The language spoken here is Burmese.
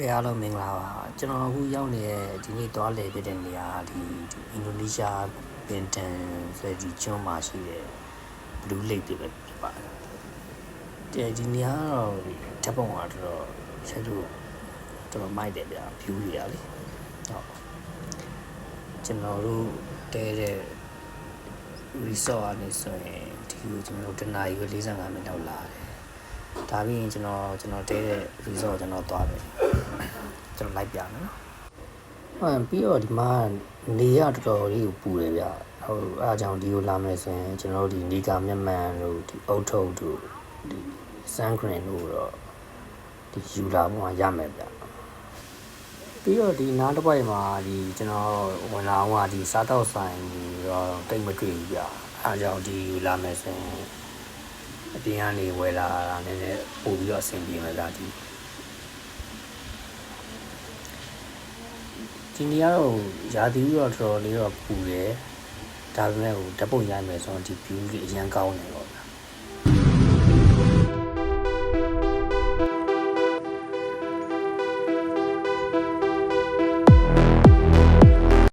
ဖေအားလုံးမင်္ဂလာပါကျွန်တော်အခုရောက်နေတဲ့ဒီနေ့သွားလေပြတဲ့နေရာဒီအင်ဒိုနီးရှားပင်တန်ဆိုတဲ့ဒီကျွန်းမှာရှိတဲ့ Blue Lake တွေပဲဖြစ်ပါတယ်ဒီနေရာတော့ဓာတ်ပုံကတော်ဆက်လို့တော်မိုက်တယ်ဗျာ view တွေရလေဟုတ်ကျွန်တော်တို့တဲတဲ့ resort အနေဆိုရင်ဒီကိုကျွန်တော်တနာရီ45မိနစ်လောက်လာတယ်ဒါပြီးရင်ကျွန်တော်တဲတဲ့ resort ကျွန်တော်သွားတယ်ကျွန်တော်လိုက်ပြမယ်နော်ဟုတ်ပြီးတော့ဒီမှာနေရတော်တော်လေးကိုပူတယ်ဗျဟုတ်အားကြောင့်ဒီကိုလာမယ်ဆိုရင်ကျွန်တော်တို့ဒီနေကာမျက်မှန်တို့ဒီအုတ်ထုပ်တို့ဒီစန်ဂရင်တို့တော့ဒီယူလာဖို့ရမယ်ဗျပြီးတော့ဒီနားတစ်ပိုက်မှာဒီကျွန်တော်ဝင်လာအောင်ကဒီစားတော့ဆိုင်တော့တိတ်မတွေ့ဘူးဗျအားကြောင့်ဒီလာမယ်ဆိုရင်အပြင်ကနေဝယ်လာတာနည်းနည်းပို့ပြီးတော့အဆင်ပြေမှာဗျဒီနေရာတော့ရာသီဥတုတော့တော်တော်လေးတော့ပူတယ်ဒါပေမဲ့ဓာတ်ပုံရိုက်မယ်ဆိုတော့ဒီ view လေးအရင်ကောင်းတယ်ပေါ့